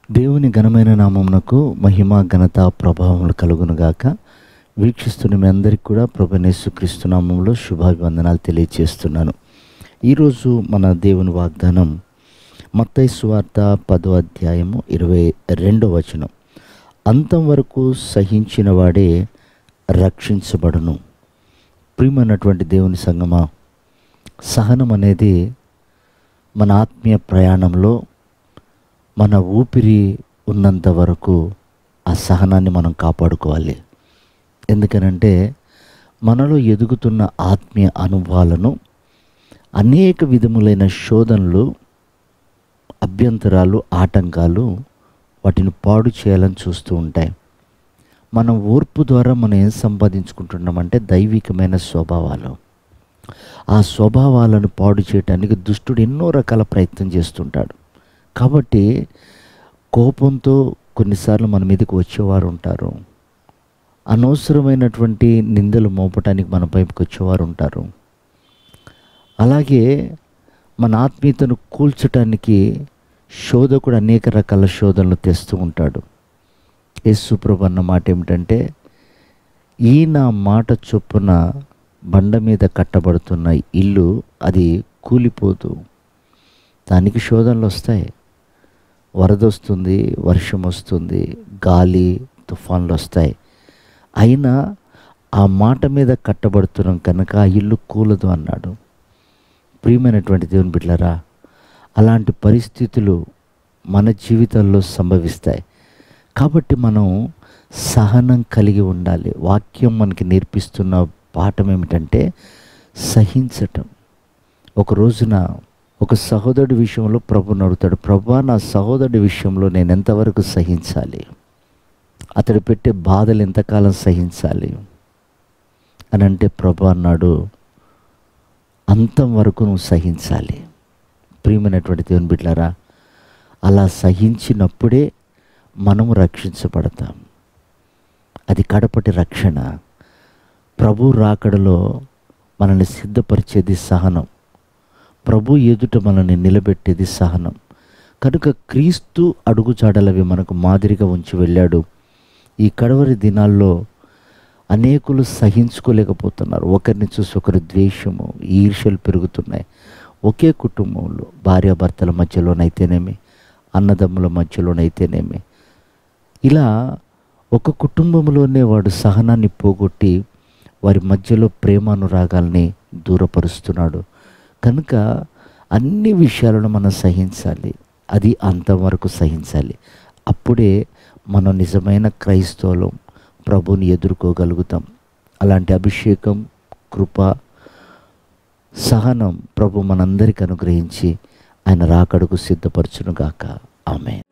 దేవుని ఘనమైన నామమునకు మహిమ ఘనత ప్రభావములు కలుగునుగాక. వీక్షిస్తున్న మీ అందరికీ కూడా ప్రభువైన యేసుక్రీస్తు నామములో శుభాభివందనాలు తెలియజేస్తున్నాను. ఈరోజు మన దేవుని వాగ్దానం మత్తయి సువార్త 10వ అధ్యాయము 22వ వచనం. అంతం వరకు సహించిన వాడే రక్షించబడును. ప్రియమైనటువంటి దేవుని సంగమా, సహనం అనేది మన ఆత్మీయ ప్రయాణంలో మన ఊపిరి ఉన్నంత వరకు ఆ సహనాన్ని మనం కాపాడుకోవాలి. ఎందుకనంటే మనలో ఎదుగుతున్న ఆత్మీయ అనుభవాలను అనేక విధములైన శోధనలు, అభ్యంతరాలు, ఆటంకాలు వాటిని పాడు చేయాలని చూస్తూ ఉంటాయి. మనం ఓర్పు ద్వారా మనం ఏం సంపాదించుకుంటున్నామంటే దైవికమైన స్వభావాలు. ఆ స్వభావాలను పాడు చేయడానికి దుష్టుడు ఎన్నో రకాల ప్రయత్నం చేస్తుంటాడు. కాబట్టి కోపంతో కొన్నిసార్లు మన మీదకి వచ్చేవారు ఉంటారు. అనవసరమైనటువంటి నిందలు మోపటానికి మన పైకి వచ్చేవారు ఉంటారు. అలాగే మన ఆత్మీయతను కూల్చటానికి శోధకుడు అనేక రకాల శోధనలు తెస్తూ ఉంటాడు. యేసు ప్రభు అన్న మాట ఏమిటంటే, ఈ నా మాట చొప్పున బండ మీద కట్టబడుతున్న ఇల్లు అది కూలిపోదు. దానికి శోధనలు వస్తాయి. వరద వస్తుంది, వర్షం వస్తుంది, గాలి తుఫాన్లు వస్తాయి. అయినా ఆ మాట మీద కట్టబడుతున్నాం కనుక ఆ ఇల్లు కూలదు అన్నాడు. ప్రియమైనటువంటి దేవుని బిడ్డలారా, అలాంటి పరిస్థితులు మన జీవితాల్లో సంభవిస్తాయి. కాబట్టి మనం సహనం కలిగి ఉండాలి. వాక్యం మనకి నేర్పిస్తున్న పాఠం ఏమిటంటే సహించటం. ఒక రోజున ఒక సహోదరుడి విషయంలో ప్రభువుని అడుగుతాడు, ప్రభువా, నా సహోదరుడి విషయంలో నేను ఎంతవరకు సహించాలి? అతడు పెట్టే బాధలు ఎంతకాలం సహించాలి అని అంటే ప్రభు అన్నాడు, అంతం వరకు నువ్వు సహించాలి. ప్రియమైనటువంటి దేవుని బిడ్డలారా, అలా సహించినప్పుడే మనము రక్షించబడతాం. అది కడపటి రక్షణ. ప్రభు రాకడలో మనల్ని సిద్ధపరిచేది సహనం. ప్రభు ఎదుట మనల్ని నిలబెట్టేది సహనం. కనుక క్రీస్తు అడుగుజాడలవి మనకు మాదిరిగా ఉంచి వెళ్ళాడు. ఈ కడవరి దినాల్లో అనేకులు సహించుకోలేకపోతున్నారు. ఒకరిని చూసి ఒకరు ద్వేషము, ఈర్ష్యలు పెరుగుతున్నాయి. ఒకే కుటుంబంలో భార్యాభర్తల మధ్యలోనైతేనేమి, అన్నదమ్ముల మధ్యలోనైతేనేమి, ఇలా ఒక కుటుంబంలోనే వాడు సహనాన్ని పోగొట్టి వారి మధ్యలో ప్రేమానురాగాల్ని దూరపరుస్తున్నాడు. కనుక అన్ని విషయాలను మనం సహించాలి. అది అంతవరకు సహించాలి. అప్పుడే మనం నిజమైన క్రైస్తవులం, ప్రభుని ఎదుర్కోగలుగుతాం. అలాంటి అభిషేకం, కృప, సహనం ప్రభు మనందరికీ అనుగ్రహించి ఆయన రాకడకు సిద్ధపరచునుగాక. ఆమేన్.